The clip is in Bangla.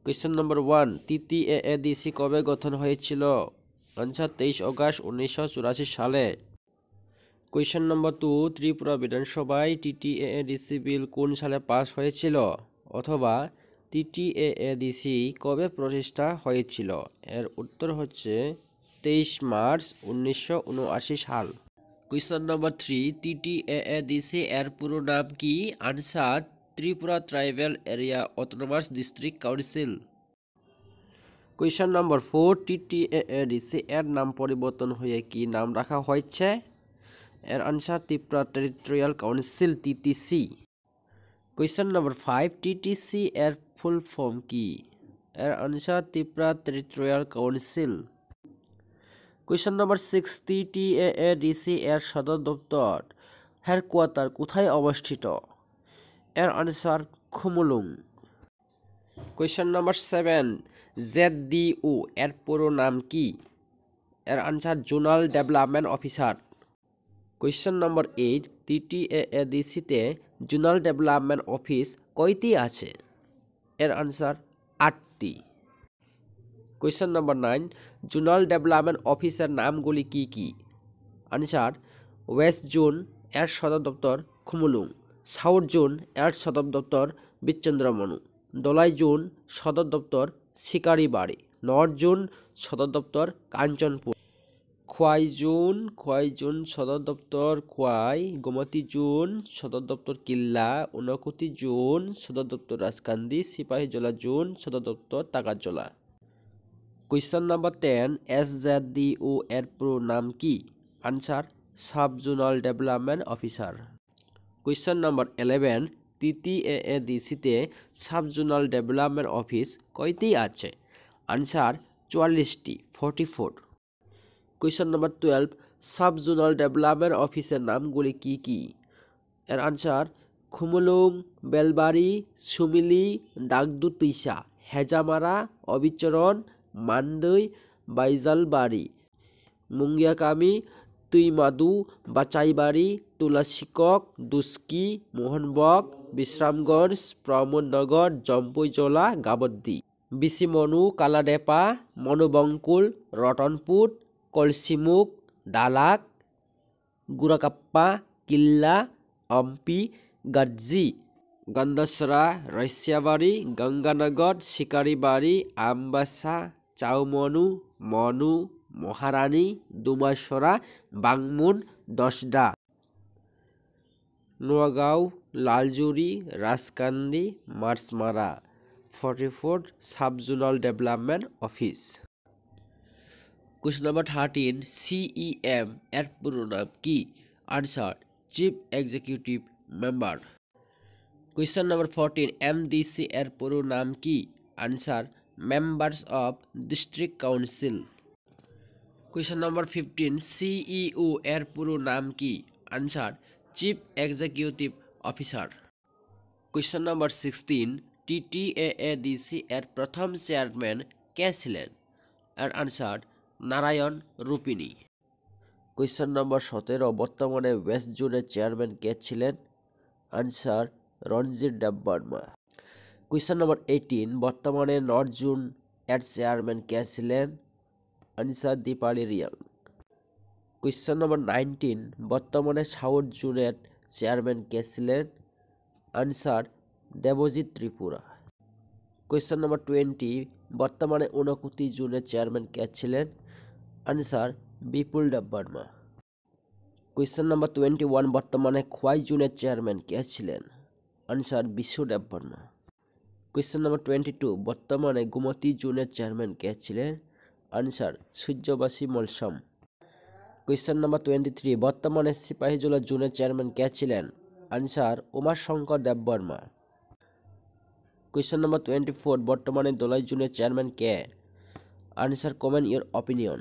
কোয়েশ্চেন নম্বর 1, TTAADC কবে গঠন হয়েছিল? আনসার 23 অগস্ট 1984 সালে। কোয়েশ্চেন নম্বর 2, ত্রিপুরা বিধানসভায় TTAADC বিল কোন সালে পাস হয়েছিল? অথবা TTAADC কবে প্রতিষ্ঠা হয়েছিল? এর উত্তর হচ্ছে 23 মার্চ 1979 সাল। কোয়েশ্চেন নম্বর 3, TTAADC এর পুরো নাম কি? Answer Tripura tribal area autonomous district council. Question number 4, TTAADC এর নাম পরিবর্তন হয়ে কি নাম রাখা হয়েছে? এর answer Tripura territorial council TTC। Question number 5, TTC এর ফুল ফর্ম কি? এর answer Tripura territorial council. Question number 6, TTAADC এর সদর দপ্তর হেডকোয়ার্টার কোথায় অবস্থিত? এর আনসার খুমুলুং। কোয়েশ্চেন নম্বর 7, ZDO এর পুরো নাম কি? এর answer zonal development officer. Question নম্বর 8, TTAADC তে জোনাল ডেভেলপমেন্ট অফিস কয়টি আছে? এর আনসার 8টি। কোয়েশ্চেন নম্বর 9, জোনাল ডেভেলপমেন্ট অফিসের নামগুলি কি কি? আনসার ওয়েস্ট জোন এর সদর দপ্তর খুমুলুং, সাউথ জোন এর সদর দপ্তর বিচন্দ্রমনু, দলাই জোন সদর দপ্তর শিকারিবাড়ি, নর্থ জোন সদর দপ্তর কাঞ্চনপুর, খোয়াই জোন সদর দপ্তর খোয়াই, গোমতী জোন সদর দপ্তর কিল্লা, ঊনকোটি জোন সদর দপ্তর রাজকান্দি, সিপাহীজলা জোন সদর দপ্তর টাকারজলা। কোয়েশ্চেন নম্বর 10, SZDO এর পুরো নাম কি? Answer sub zonal development officer. Question number 11, TTAADC তে সাব জোনাল ডেভেলপমেন্ট অফিস কয়টি আছে? আনসার 44টি, 44। Question number 12, sub zonal development অফিসের নামগুলি কি কি? এর আনসার খুমুলুং, বেলবাড়ি, সুমিলি, ডাকদুতুইসা, হেজামারা, অবিচরণ, মান্ডই, বাইজালবাড়ি, মুঙ্গিয়াকামি, তুইমাদু, বাচাইবাড়ি, তুলাসিকক, দুস্কি, মোহনবক, বিশ্রামগঞ্জ, প্রমোদনগর, জম্পুইজলা, গাবদ্দি, বিসিমনু, কালাডেপা, মনুবঙ্কুল, রতনপুর, কলসিমুখ, ডালাক, গুরাকাপ্পা, কিল্লা, অম্পি, গাজ্জি, গন্দাসরা, রৈস্যাবাড়ি, গঙ্গানগর, শিকারিবাড়ি, আমবাসা, চাউমনু, মনু, মহারানী, Dumasara, Bangmun, Dasda, Noagaon, Laljuri, Rajkandi, Marchmara. 44 sub zonal development office. Question number 13, CEM এর পুরো নাম কি? Answer chief executive member. Question number 14, MDC এর পুরো নাম কি? Answer members of district council. Question number 15, CEO এর পুরো নাম কি? Answer chief executive officer. Question number 16, TTAADC এর প্রথম চেয়ারম্যান কে ছিলেন? এর answer Narayan Rupini. Question number 17, বর্তমানে ওয়েস্ট জোনের চেয়ারম্যান কে ছিলেন? Answer Ranjit Debbarma. Question number 18, বর্তমানে নর্থ জোন এর চেয়ারম্যান কে ছিলেন? Answer Dipali Reang. Question number 19, বর্তমানে সাউথ জোনের চেয়ারম্যান কে ছিলেন? Answer Debjit Tripura. Question number 20, বর্তমানে ঊনকোটি জোনের চেয়ারম্যান কে ছিলেন? Answer Bipul Debbarma. Question number 21, বর্তমানে খোয়াই জোনের চেয়ারম্যান কে ছিলেন? Answer Bishu Debbarma. Question number 22, বর্তমানে গোমতী জোনের চেয়ারম্যান কে ছিলেন? আনসার সূর্যবাসী মলসম। কোয়েশ্চন নম্বর 23, বর্তমানে সিপাহীজলা জোনের চেয়ারম্যান কে ছিলেন? আনসার উমাশঙ্কর দেববর্মা। কোয়েশ্চন নম্বর 24, বর্তমানে দলাই জোনের chairman K? Answer comment your opinion.